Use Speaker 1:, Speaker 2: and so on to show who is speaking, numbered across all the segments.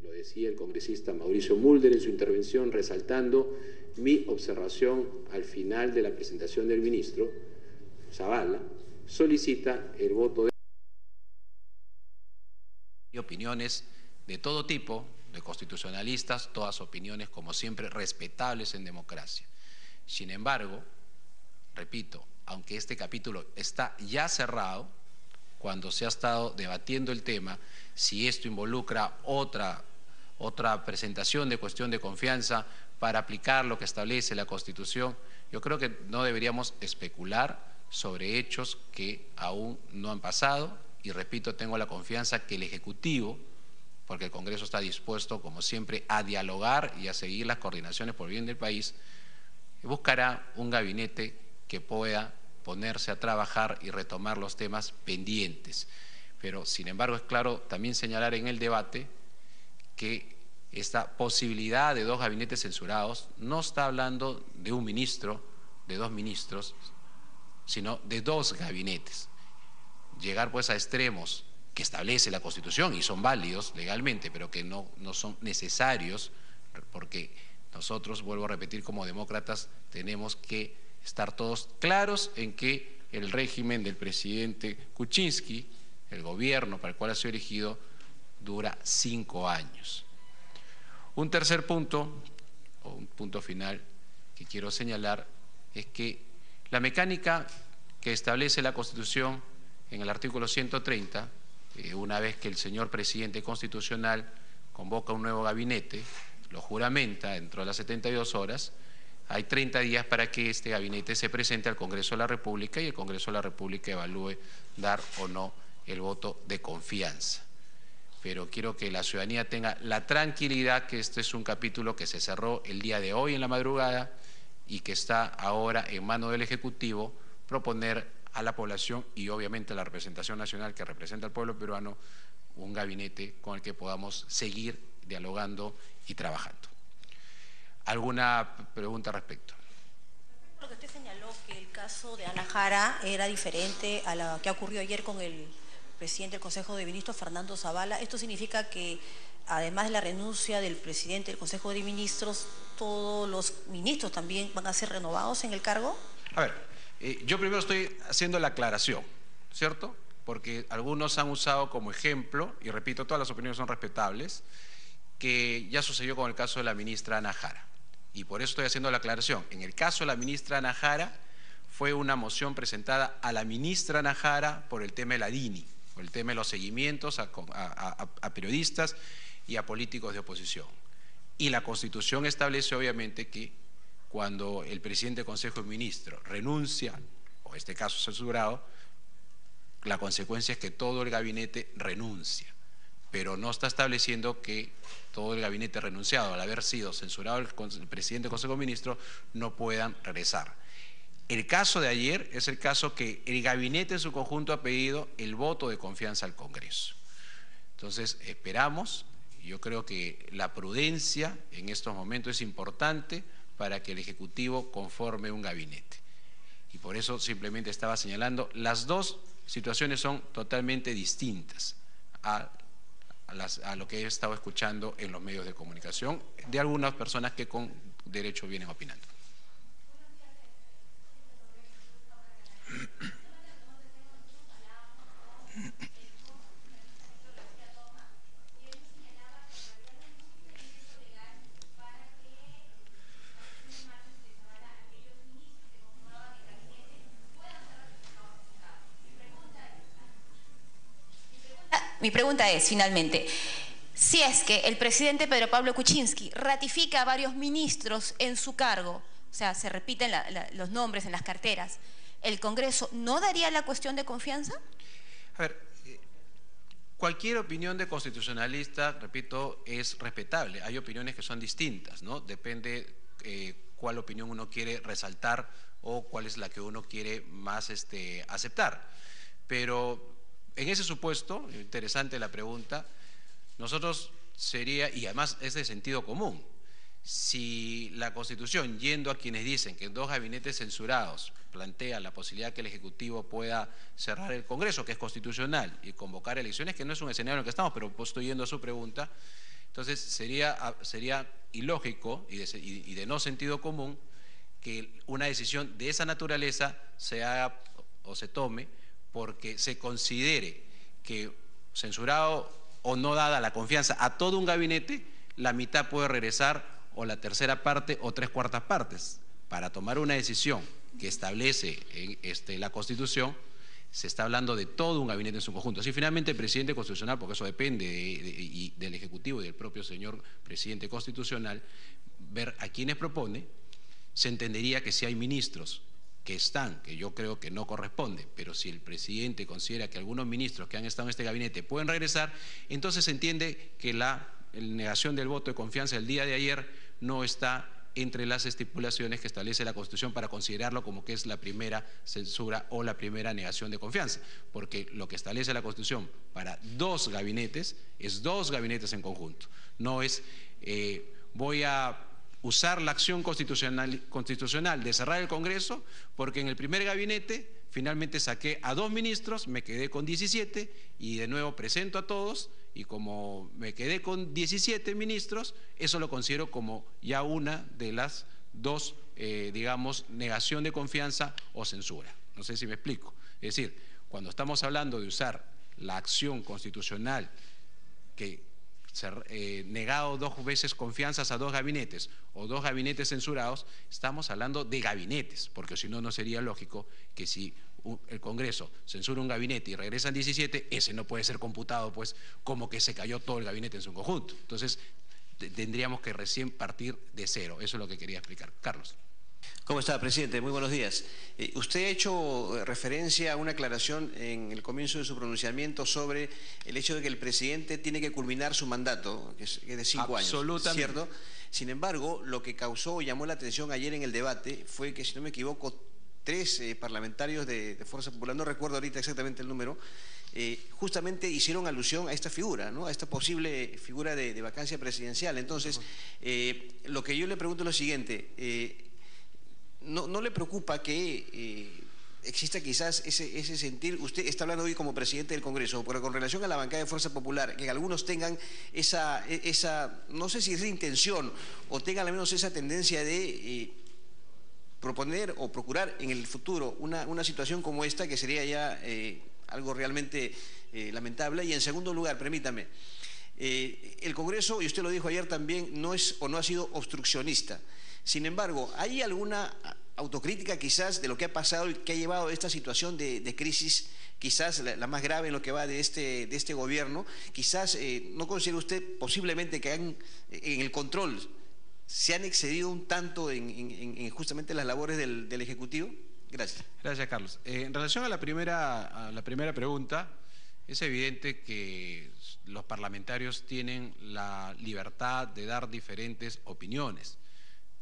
Speaker 1: Lo decía el congresista Mauricio Mulder en su intervención, resaltando mi observación al final de la presentación del ministro Zavala, solicita el voto de...
Speaker 2: Y opiniones de todo tipo, de constitucionalistas, todas opiniones, como siempre, respetables en democracia. Sin embargo, repito, aunque este capítulo está ya cerrado, cuando se ha estado debatiendo el tema, si esto involucra otra presentación de cuestión de confianza para aplicar lo que establece la Constitución, yo creo que no deberíamos especular sobre hechos que aún no han pasado y, repito, tengo la confianza que el Ejecutivo, porque el Congreso está dispuesto, como siempre, a dialogar y a seguir las coordinaciones por el bien del país, buscará un gabinete que pueda ponerse a trabajar y retomar los temas pendientes. Pero, sin embargo, es claro también señalar en el debate que esta posibilidad de dos gabinetes censurados no está hablando de un ministro, de dos ministros, sino de dos gabinetes. Llegar pues a extremos que establece la Constitución y son válidos legalmente, pero que no son necesarios, porque nosotros, vuelvo a repetir, como demócratas tenemos que estar todos claros en que el régimen del presidente Kuczynski, el gobierno para el cual ha sido elegido, dura 5 años. Un tercer punto, o un punto final que quiero señalar, es que la mecánica que establece la Constitución en el artículo 130, una vez que el señor presidente constitucional convoca un nuevo gabinete, lo juramenta dentro de las 72 horas, hay 30 días para que este gabinete se presente al Congreso de la República y el Congreso de la República evalúe dar o no el voto de confianza. Pero quiero que la ciudadanía tenga la tranquilidad que este es un capítulo que se cerró el día de hoy en la madrugada y que está ahora en manos del Ejecutivo proponer a la población y obviamente a la representación nacional que representa al pueblo peruano un gabinete con el que podamos seguir dialogando y trabajando. ¿Alguna pregunta al respecto?
Speaker 3: Lo que usted señaló, que el caso de Ana Jara era diferente a lo que ocurrió ayer con el presidente del Consejo de Ministros, Fernando Zavala. ¿Esto significa que, además de la renuncia del presidente del Consejo de Ministros, todos los ministros también van a ser renovados en el cargo?
Speaker 2: A ver, yo primero estoy haciendo la aclaración, ¿cierto? Porque algunos han usado como ejemplo, y repito, todas las opiniones son respetables, que ya sucedió con el caso de la ministra Ana Jara. Y por eso estoy haciendo la aclaración. En el caso de la ministra Ana Jara, fue una moción presentada a la ministra Ana Jara por el tema de la DINI, por el tema de los seguimientos a periodistas y a políticos de oposición. Y la Constitución establece obviamente que cuando el presidente del Consejo de Ministros renuncia, o en este caso censurado, la consecuencia es que todo el gabinete renuncia, pero no está estableciendo que todo el gabinete renunciado, al haber sido censurado el presidente del Consejo de Ministros, no puedan regresar. El caso de ayer es el caso que el gabinete en su conjunto ha pedido el voto de confianza al Congreso. Entonces, esperamos, yo creo que la prudencia en estos momentos es importante para que el Ejecutivo conforme un gabinete. Y por eso simplemente estaba señalando, las dos situaciones son totalmente distintas a lo que he estado escuchando en los medios de comunicación de algunas personas que con derecho vienen opinando.
Speaker 3: Mi pregunta es, finalmente, si es que el presidente Pedro Pablo Kuczynski ratifica a varios ministros en su cargo, o sea, se repiten los nombres en las carteras, ¿el Congreso no daría la cuestión de confianza?
Speaker 2: A ver, cualquier opinión de constitucionalista, repito, es respetable. Hay opiniones que son distintas, ¿no? Depende cuál opinión uno quiere resaltar o cuál es la que uno quiere más aceptar. Pero en ese supuesto, interesante la pregunta, nosotros sería, y además es de sentido común, si la Constitución, yendo a quienes dicen que dos gabinetes censurados plantea la posibilidad que el Ejecutivo pueda cerrar el Congreso, que es constitucional, y convocar elecciones, que no es un escenario en el que estamos, pero estoy yendo a su pregunta, Entonces sería ilógico y de no sentido común que una decisión de esa naturaleza se haga o se tome porque se considere que, censurado o no dada la confianza a todo un gabinete, la mitad puede regresar o la tercera parte o 3/4 partes. Para tomar una decisión que establece la Constitución, se está hablando de todo un gabinete en su conjunto. Así finalmente el presidente constitucional, porque eso depende del Ejecutivo y del propio señor presidente constitucional, ver a quienes propone, se entendería que si hay ministros que están, que yo creo que no corresponde, pero si el presidente considera que algunos ministros que han estado en este gabinete pueden regresar, entonces se entiende que la negación del voto de confianza el día de ayer no está entre las estipulaciones que establece la Constitución para considerarlo como que es la primera censura o la primera negación de confianza, porque lo que establece la Constitución para 2 gabinetes es 2 gabinetes en conjunto, no es voy a usar la acción constitucional de cerrar el Congreso porque en el primer gabinete finalmente saqué a 2 ministros, me quedé con 17 y de nuevo presento a todos y como me quedé con 17 ministros, eso lo considero como ya una de las 2, digamos, negación de confianza o censura. No sé si me explico. Es decir, cuando estamos hablando de usar la acción constitucional que negado 2 veces confianzas a 2 gabinetes o 2 gabinetes censurados, estamos hablando de gabinetes, porque si no, no sería lógico que si el Congreso censura un gabinete y regresan 17, ese no puede ser computado pues como que se cayó todo el gabinete en su conjunto. Entonces tendríamos que recién partir de cero. Eso es lo que quería explicar. Carlos.
Speaker 4: ¿Cómo está, presidente? Muy buenos días. Usted ha hecho referencia a una aclaración en el comienzo de su pronunciamiento sobre el hecho de que el presidente tiene que culminar su mandato, que es de 5 años, ¿cierto? Sin embargo, lo que causó y llamó la atención ayer en el debate fue que, si no me equivoco, 3 parlamentarios de Fuerza Popular, no recuerdo ahorita exactamente el número, justamente hicieron alusión a esta figura, ¿no? A esta posible figura de vacancia presidencial. Entonces, lo que yo le pregunto es lo siguiente, ¿no le preocupa que exista quizás ese sentir? Usted está hablando hoy como presidente del Congreso, pero con relación a la bancada de Fuerza Popular, que algunos tengan esa no sé si es la intención, o tengan al menos esa tendencia de proponer o procurar en el futuro una situación como esta, que sería ya algo realmente lamentable. Y en segundo lugar, permítame, el Congreso, y usted lo dijo ayer también, no es o no ha sido obstruccionista. Sin embargo, ¿hay alguna autocrítica quizás de lo que ha pasado y que ha llevado a esta situación de crisis, quizás la más grave en lo que va de este gobierno? Quizás, ¿no considera usted posiblemente que en el control se han excedido un tanto en justamente las labores del Ejecutivo? Gracias.
Speaker 2: Gracias, Carlos. En relación a la primera pregunta, es evidente que los parlamentarios tienen la libertad de dar diferentes opiniones,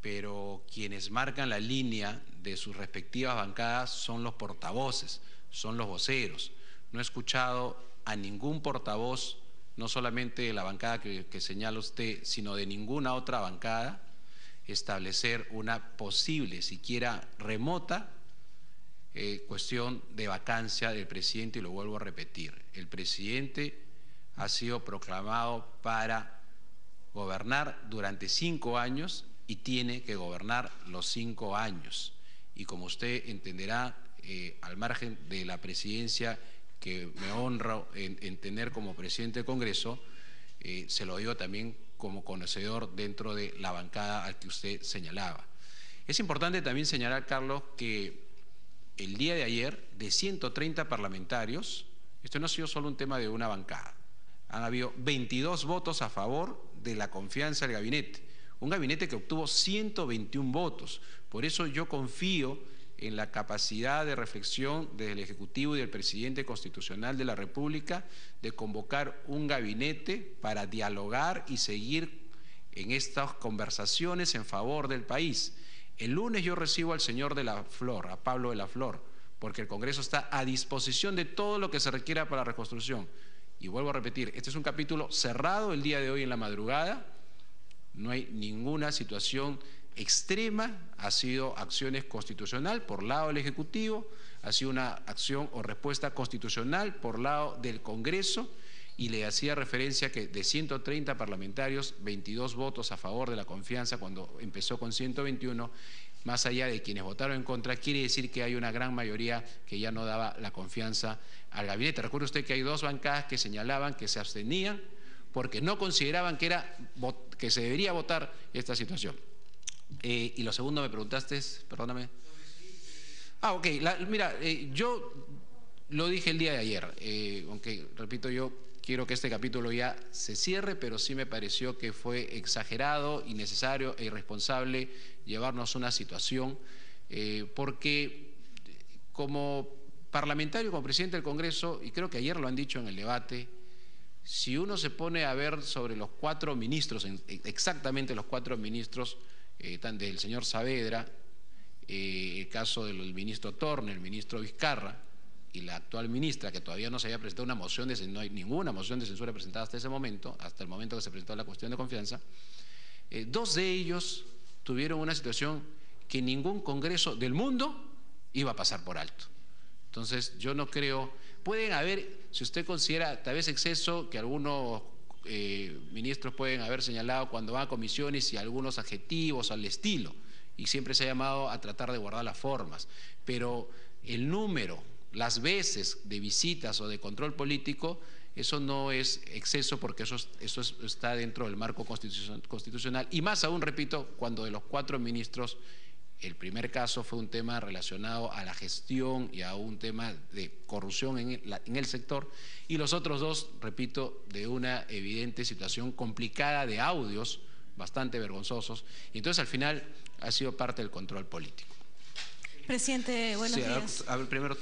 Speaker 2: pero quienes marcan la línea de sus respectivas bancadas son los portavoces, son los voceros. No he escuchado a ningún portavoz, no solamente de la bancada que señala usted, sino de ninguna otra bancada, establecer una posible, siquiera remota, cuestión de vacancia del presidente, y lo vuelvo a repetir. El presidente ha sido proclamado para gobernar durante 5 años y tiene que gobernar los 5 años. Y como usted entenderá, al margen de la presidencia que me honro en tener como presidente del Congreso, se lo digo también como conocedor dentro de la bancada al que usted señalaba. Es importante también señalar, Carlos, que el día de ayer, de 130 parlamentarios, esto no ha sido solo un tema de una bancada, han habido 22 votos a favor de la confianza del gabinete, un gabinete que obtuvo 121 votos. Por eso yo confío en la capacidad de reflexión del Ejecutivo y del presidente constitucional de la República de convocar un gabinete para dialogar y seguir en estas conversaciones en favor del país. El lunes yo recibo al señor de la Flor, a Pablo de la Flor, porque el Congreso está a disposición de todo lo que se requiera para la reconstrucción. Y vuelvo a repetir, este es un capítulo cerrado el día de hoy en la madrugada, no hay ninguna situación extrema, ha sido acciones constitucional por lado del Ejecutivo, ha sido una acción o respuesta constitucional por lado del Congreso, y le hacía referencia que de 130 parlamentarios, 22 votos a favor de la confianza cuando empezó con 121, más allá de quienes votaron en contra, quiere decir que hay una gran mayoría que ya no daba la confianza al gabinete. Recuerde usted que hay 2 bancadas que señalaban que se abstenían porque no consideraban que se debería votar esta situación. Y lo segundo me preguntaste, perdóname. Ok, mira, yo lo dije el día de ayer, aunque repito, yo quiero que este capítulo ya se cierre, pero sí me pareció que fue exagerado, innecesario e irresponsable llevarnos a una situación, porque como parlamentario, como presidente del Congreso, y creo que ayer lo han dicho en el debate, si uno se pone a ver sobre los 4 ministros, exactamente los 4 ministros, del señor Saavedra, el caso del ministro Torne, el ministro Vizcarra y la actual ministra, que todavía no se había presentado una moción no hay ninguna moción de censura presentada hasta ese momento, hasta el momento que se presentó la cuestión de confianza, 2 de ellos tuvieron una situación que ningún Congreso del mundo iba a pasar por alto. Entonces, yo no creo, pueden haber, si usted considera tal vez exceso, que algunos ministros pueden haber señalado cuando van a comisiones y algunos adjetivos al estilo, y siempre se ha llamado a tratar de guardar las formas, pero el número, las veces de visitas o de control político, eso no es exceso porque eso está dentro del marco constitucional, y más aún, repito, cuando de los 4 ministros, el primer caso fue un tema relacionado a la gestión y a un tema de corrupción en el sector, y los otros 2, repito, de una evidente situación complicada de audios bastante vergonzosos, y entonces al final ha sido parte del control político.
Speaker 5: Presidente, buenos días.
Speaker 2: A ver, primero